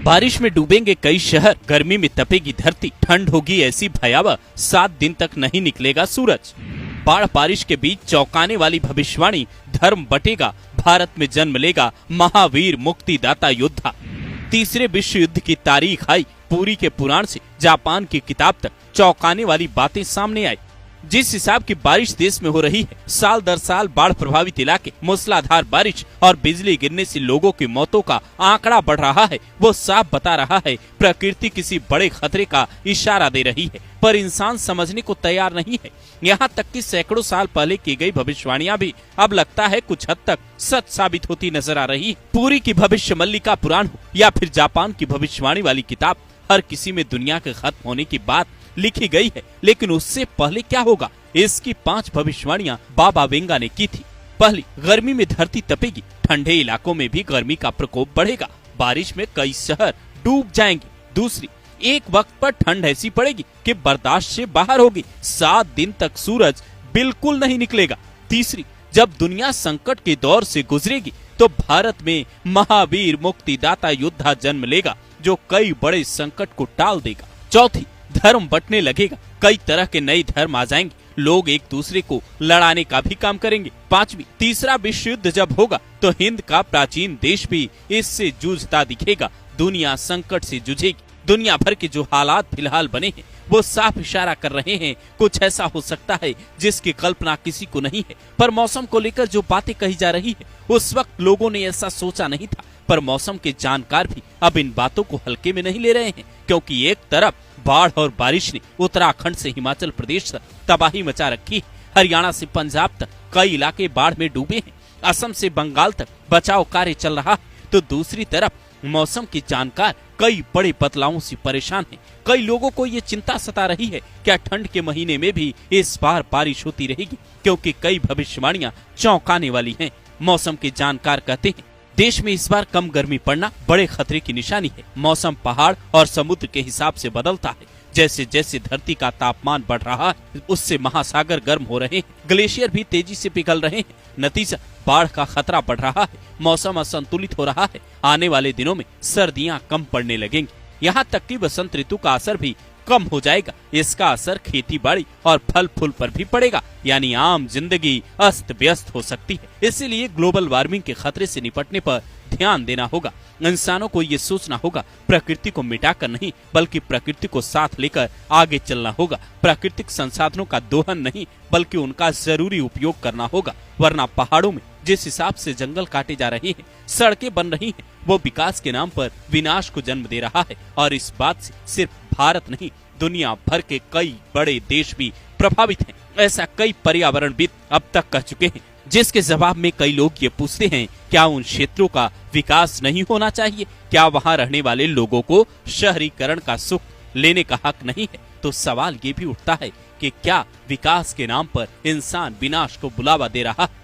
बारिश में डूबेंगे कई शहर, गर्मी में तपेगी धरती, ठंड होगी ऐसी भयावह 7 दिन तक नहीं निकलेगा सूरज। बाढ़ बारिश के बीच चौंकाने वाली भविष्यवाणी, धर्म बटेगा, भारत में जन्म लेगा महावीर मुक्तिदाता योद्धा। तीसरे विश्व युद्ध की तारीख आई, पुरी के पुराण से जापान की किताब तक चौंकाने वाली बातें सामने आई। जिस हिसाब की बारिश देश में हो रही है, साल दर साल बाढ़ प्रभावित इलाके, मूसलाधार बारिश और बिजली गिरने से लोगों की मौतों का आंकड़ा बढ़ रहा है, वो साफ बता रहा है प्रकृति किसी बड़े खतरे का इशारा दे रही है, पर इंसान समझने को तैयार नहीं है। यहाँ तक कि सैकड़ों साल पहले की गई भविष्यवाणियां भी अब लगता है कुछ हद तक सच साबित होती नजर आ रही है। पुरी की भविष्य मल्लिका पुराण हो या फिर जापान की भविष्यवाणी वाली किताब, हर किसी में दुनिया के खत्म होने की बात लिखी गई है, लेकिन उससे पहले क्या होगा, इसकी 5 भविष्यवाणियां बाबा वेंगा ने की थी। पहली, गर्मी में धरती तपेगी, ठंडे इलाकों में भी गर्मी का प्रकोप बढ़ेगा, बारिश में कई शहर डूब जाएंगे। दूसरी, एक वक्त पर ठंड ऐसी पड़ेगी कि बर्दाश्त से बाहर होगी, 7 दिन तक सूरज बिल्कुल नहीं निकलेगा। तीसरी, जब दुनिया संकट के दौर से गुजरेगी तो भारत में महावीर मुक्तिदाता योद्धा जन्म लेगा जो कई बड़े संकट को टाल देगा। चौथी, धर्म बंटने लगेगा, कई तरह के नए धर्म आ जाएंगे, लोग एक दूसरे को लड़ाने का भी काम करेंगे। पांचवी, तीसरा विश्व युद्ध जब होगा तो हिंद का प्राचीन देश भी इससे जूझता दिखेगा, दुनिया संकट से जूझेगी। दुनिया भर के जो हालात फिलहाल बने हैं वो साफ इशारा कर रहे हैं कुछ ऐसा हो सकता है जिसकी कल्पना किसी को नहीं है। पर मौसम को लेकर जो बातें कही जा रही है, उस वक्त लोगों ने ऐसा सोचा नहीं था, पर मौसम के जानकार भी अब इन बातों को हल्के में नहीं ले रहे हैं, क्योंकि एक तरफ बाढ़ और बारिश ने उत्तराखंड से हिमाचल प्रदेश तक तबाही मचा रखी है, हरियाणा से पंजाब तक कई इलाके बाढ़ में डूबे हैं, असम से बंगाल तक बचाव कार्य चल रहा है, तो दूसरी तरफ मौसम के जानकार कई बड़े बदलावों से परेशान हैं। कई लोगों को ये चिंता सता रही है क्या ठंड के महीने में भी इस बार बारिश होती रहेगी, क्योंकि कई भविष्यवाणियां चौंकाने वाली हैं। मौसम के जानकार कहते हैं देश में इस बार कम गर्मी पड़ना बड़े खतरे की निशानी है। मौसम पहाड़ और समुद्र के हिसाब से बदलता है, जैसे जैसे धरती का तापमान बढ़ रहा है उससे महासागर गर्म हो रहे हैं, ग्लेशियर भी तेजी से पिघल रहे हैं, नतीजा बाढ़ का खतरा बढ़ रहा है, मौसम असंतुलित हो रहा है, आने वाले दिनों में सर्दियां कम पड़ने लगेंगी, यहाँ तक कि बसंत ऋतु का असर भी कम हो जाएगा। इसका असर खेती बाड़ी और फल फूल पर भी पड़ेगा, यानी आम जिंदगी अस्त व्यस्त हो सकती है। इसीलिए ग्लोबल वार्मिंग के खतरे से निपटने पर ध्यान देना होगा। इंसानों को ये सोचना होगा प्रकृति को मिटाकर नहीं, बल्कि प्रकृति को साथ लेकर आगे चलना होगा। प्राकृतिक संसाधनों का दोहन नहीं, बल्कि उनका जरूरी उपयोग करना होगा, वरना पहाड़ों में जिस हिसाब से जंगल काटे जा रहे हैं, सड़कें बन रही हैं, वो विकास के नाम पर विनाश को जन्म दे रहा है। और इस बात से सिर्फ भारत नहीं, दुनिया भर के कई बड़े देश भी प्रभावित हैं। ऐसा कई पर्यावरणविद अब तक कह चुके हैं, जिसके जवाब में कई लोग ये पूछते हैं क्या उन क्षेत्रों का विकास नहीं होना चाहिए? क्या वहाँ रहने वाले लोगों को शहरीकरण का सुख लेने का हक नहीं है? तो सवाल ये भी उठता है कि क्या विकास के नाम पर इंसान विनाश को बुलावा दे रहा है?